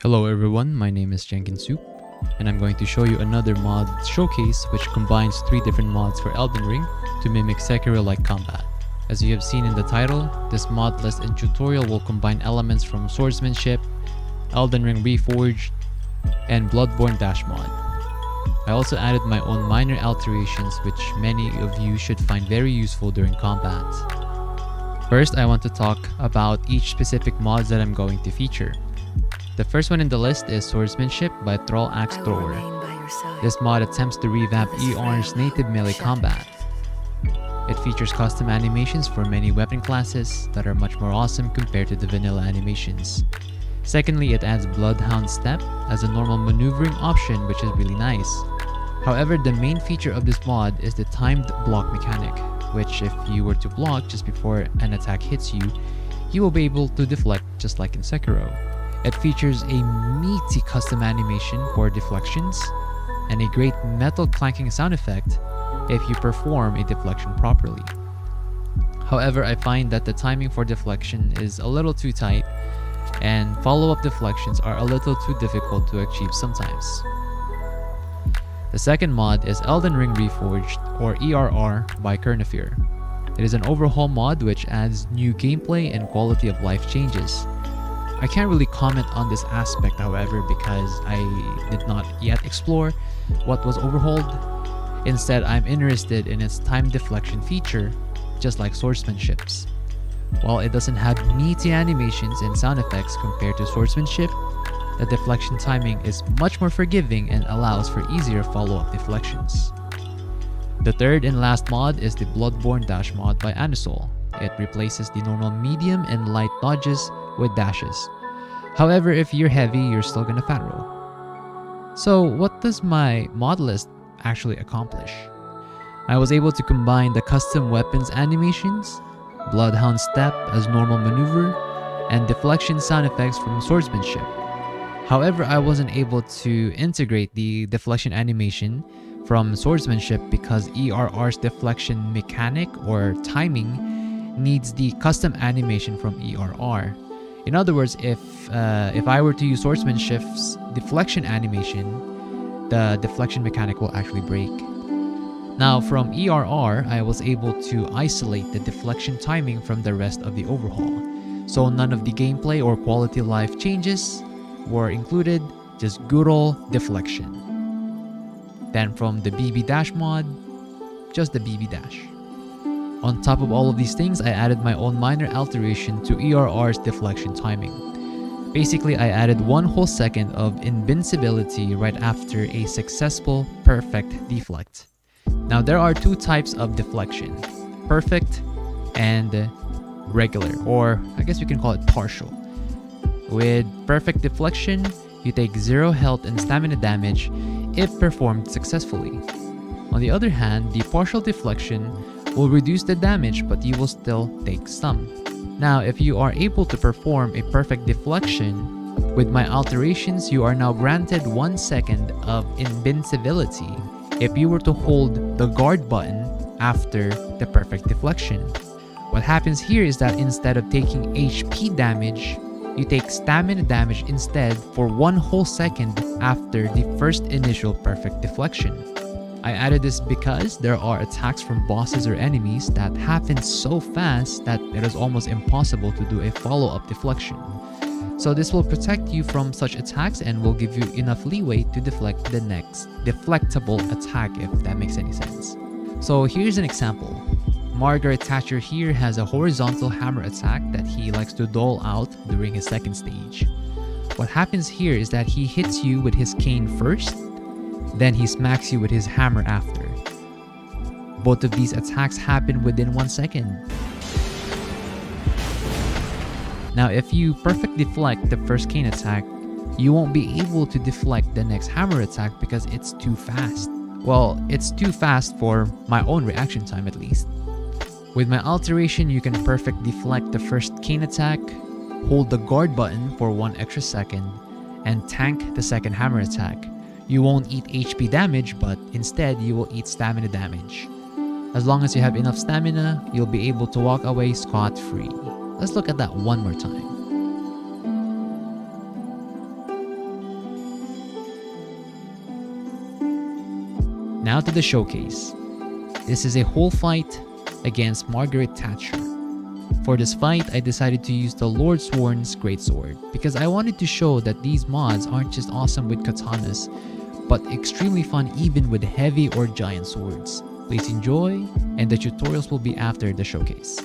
Hello everyone, my name is Jenkins Soup, and I'm going to show you another mod showcase which combines 3 different mods for Elden Ring to mimic Sekiro-like combat. As you have seen in the title, this mod list and tutorial will combine elements from Swordsmanship, Elden Ring Reforged, and Bloodborne mod. I also added my own minor alterations which many of you should find very useful during combat. First, I want to talk about each specific mods that I'm going to feature. The first one in the list is Swordsmanship by Thrall Axe Thrower. This mod attempts to revamp ERR's native melee combat. It features custom animations for many weapon classes that are much more awesome compared to the vanilla animations. Secondly, it adds Bloodhound Step as a normal maneuvering option, which is really nice. However, the main feature of this mod is the timed block mechanic, which if you were to block just before an attack hits you, you will be able to deflect just like in Sekiro. It features a meaty custom animation for deflections and a great metal clanking sound effect if you perform a deflection properly. However, I find that the timing for deflection is a little too tight and follow-up deflections are a little too difficult to achieve sometimes. The second mod is Elden Ring Reforged or ERR by Kernafir. It is an overhaul mod which adds new gameplay and quality of life changes. I can't really comment on this aspect, however, because I did not yet explore what was overhauled. Instead, I'm interested in its time deflection feature, just like Swordsmanship's. While it doesn't have meaty animations and sound effects compared to Swordsmanship, the deflection timing is much more forgiving and allows for easier follow-up deflections. The third and last mod is the Bloodborne mod by Anusol. It replaces the normal medium and light dodges with dashes. However, if you're heavy, you're still gonna fat roll. So what does my mod list actually accomplish? I was able to combine the custom weapons animations, Bloodhound Step as normal maneuver, and deflection sound effects from Swordsmanship. However, I wasn't able to integrate the deflection animation from Swordsmanship because ERR's deflection mechanic or timing needs the custom animation from ERR. In other words, if I were to use Swordsmanship's deflection animation, the deflection mechanic will actually break. Now from ERR, I was able to isolate the deflection timing from the rest of the overhaul. So none of the gameplay or quality of life changes were included, just good old deflection. Then from the BB Dash mod, just the BB Dash. On top of all of these things, I added my own minor alteration to ERR's deflection timing. Basically, I added 1 whole second of invincibility right after a successful perfect deflect. Now there are 2 types of deflection, perfect and regular, or I guess we can call it partial. With perfect deflection, you take 0 health and stamina damage if performed successfully. On the other hand, the partial deflection will reduce the damage, but you will still take some. Now, if you are able to perform a perfect deflection, with my alterations, you are now granted 1 second of invincibility if you were to hold the guard button after the perfect deflection. What happens here is that instead of taking HP damage, you take stamina damage instead for 1 whole second after the first initial perfect deflection. I added this because there are attacks from bosses or enemies that happen so fast that it is almost impossible to do a follow-up deflection. So this will protect you from such attacks and will give you enough leeway to deflect the next deflectable attack, if that makes any sense. So here's an example. Margaret Thatcher here has a horizontal hammer attack that he likes to dole out during his second stage. What happens here is that he hits you with his cane first, then he smacks you with his hammer after. Both of these attacks happen within 1 second. Now if you perfect deflect the first cane attack, you won't be able to deflect the next hammer attack because it's too fast. Well, it's too fast for my own reaction time at least. With my alteration, you can perfect deflect the first cane attack, hold the guard button for 1 extra second, and tank the second hammer attack. You won't eat HP damage, but instead you will eat stamina damage. As long as you have enough stamina, you'll be able to walk away scot-free. Let's look at that one more time. Now to the showcase. This is a whole fight against Margaret Thatcher. For this fight, I decided to use the Lord Sworn's Greatsword because I wanted to show that these mods aren't just awesome with katanas, but extremely fun even with heavy or giant swords. Please enjoy, and the tutorials will be after the showcase.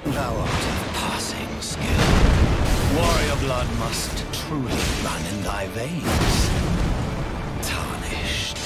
Thou art of passing skill. Warrior blood must truly run in thy veins. Tarnished.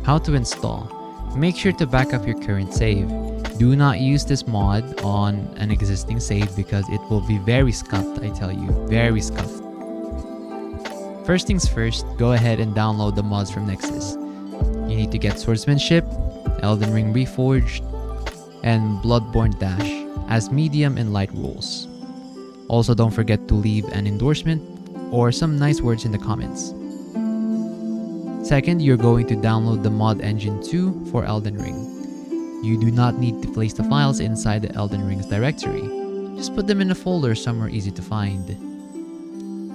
How to install. Make sure to back up your current save. Do not use this mod on an existing save because it will be very scuffed, I tell you, very scuffed. First things first, go ahead and download the mods from Nexus. You need to get Swordsmanship, Elden Ring Reforged, and Bloodborne Dash as medium and light rules. Also, don't forget to leave an endorsement or some nice words in the comments. Second, you're going to download the mod engine 2 for Elden Ring. You do not need to place the files inside the Elden Ring's directory. Just put them in a folder somewhere easy to find.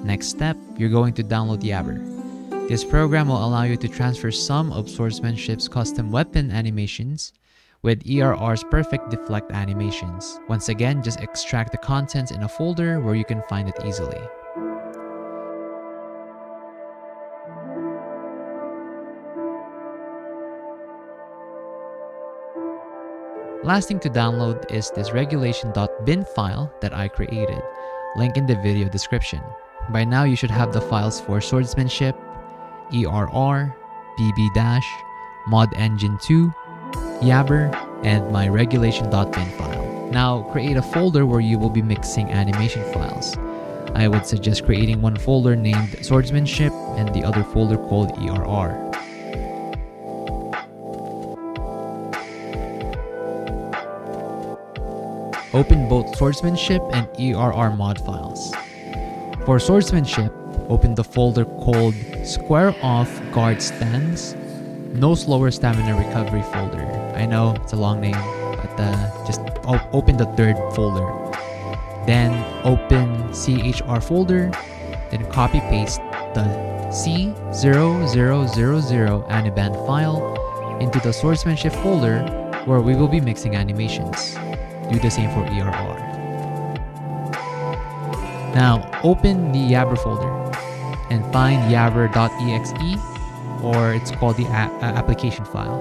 Next step, you're going to download the ERR. This program will allow you to transfer some of Swordsmanship's custom weapon animations with ERR's perfect deflect animations. Once again, just extract the contents in a folder where you can find it easily. Last thing to download is this regulation.bin file that I created, link in the video description. By now you should have the files for Swordsmanship, ERR, BB-, Mod Engine 2, Yabber, and my regulation.bin file. Now create a folder where you will be mixing animation files. I would suggest creating one folder named Swordsmanship and the other folder called ERR. Open both Swordsmanship and ERR mod files. For Swordsmanship, open the folder called Square Off Guard Stands, No Slower Stamina Recovery folder. I know it's a long name, but just open the third folder. Then open CHR folder, then copy paste the C0000 Aniband file into the Swordsmanship folder where we will be mixing animations. Do the same for ERR. Now open the Yabber folder and find yabber.exe, or it's called the application file.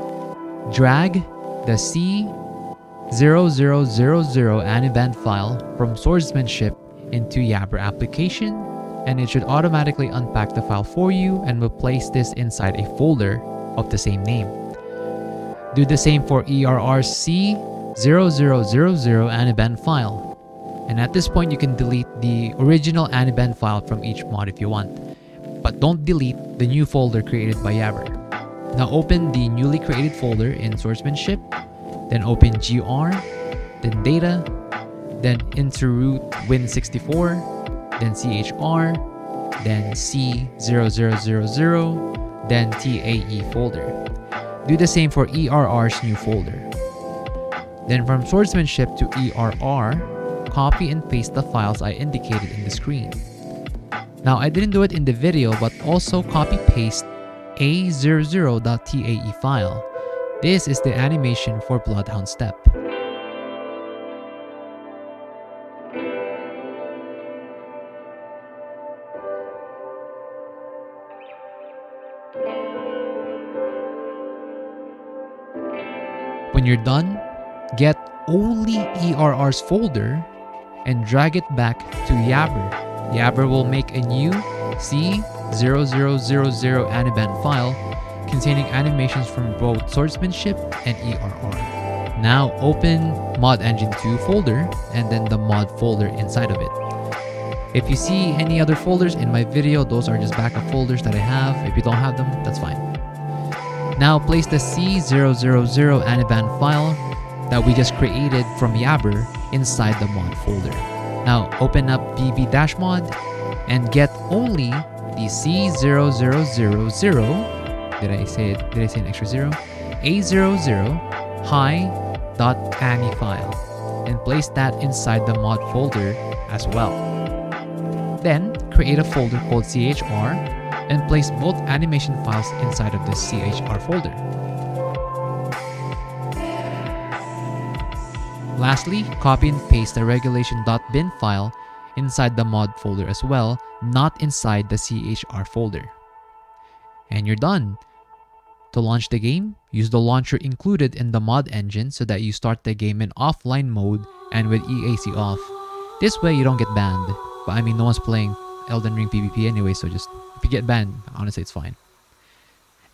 Drag the C0000 Aniband file from Swordsmanship into Yabber application, and it should automatically unpack the file for you and will place this inside a folder of the same name. Do the same for ERR C0000 Aniband file. And at this point, you can delete the original Aniband file from each mod if you want. But don't delete the new folder created by Yabber. Now open the newly created folder in Swordsmanship, then open GR, then Data, then interroot Win64, then CHR, then C0000, then TAE folder. Do the same for ERR's new folder. Then from Swordsmanship to ERR, copy and paste the files I indicated in the screen. Now I didn't do it in the video, but also copy paste A00.tae file. This is the animation for Bloodhound Step. When you're done, get only ERR's folder and drag it back to Yabber. Yabber will make a new C0000 Aniband file containing animations from both Swordsmanship and ERR. Now open Mod Engine 2 folder and then the mod folder inside of it. If you see any other folders in my video, those are just backup folders that I have. If you don't have them, that's fine. Now place the C0000 Aniband file that we just created from Yabber inside the mod folder. Now open up BB-mod and get only the C0000, did I say an extra zero? A00 hi.ani file and place that inside the mod folder as well. Then create a folder called CHR and place both animation files inside of this CHR folder. Lastly, copy and paste the regulation.bin file inside the mod folder as well, not inside the CHR folder. And you're done. To launch the game, use the launcher included in the mod engine so that you start the game in offline mode and with EAC off. This way you don't get banned. But I mean, no one's playing Elden Ring PvP anyway, so just if you get banned, honestly it's fine.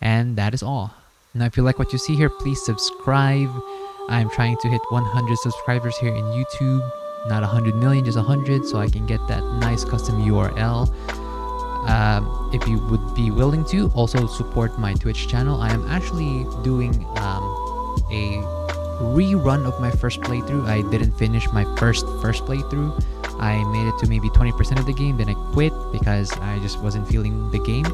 And that is all. Now if you like what you see here, please subscribe. I'm trying to hit 100 subscribers here in YouTube. Not 100 million, just 100, so I can get that nice custom URL. If you would be willing to, also support my Twitch channel. I am actually doing a rerun of my first playthrough. I didn't finish my first playthrough. I made it to maybe 20% of the game, then I quit because I just wasn't feeling the game.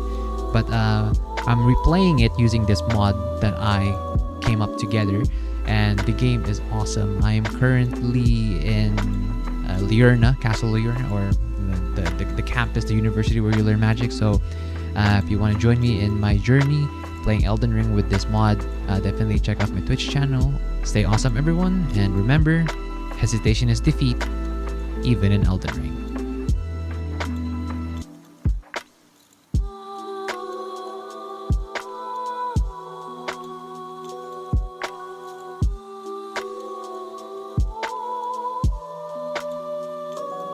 But I'm replaying it using this mod that I came up together, and the game is awesome. I am currently in Liurna, Castle Liurna, or the campus, the university where you learn magic. So If you want to join me in my journey playing Elden Ring with this mod, definitely check out my Twitch channel. Stay awesome, everyone, and remember, hesitation is defeat, even in Elden Ring.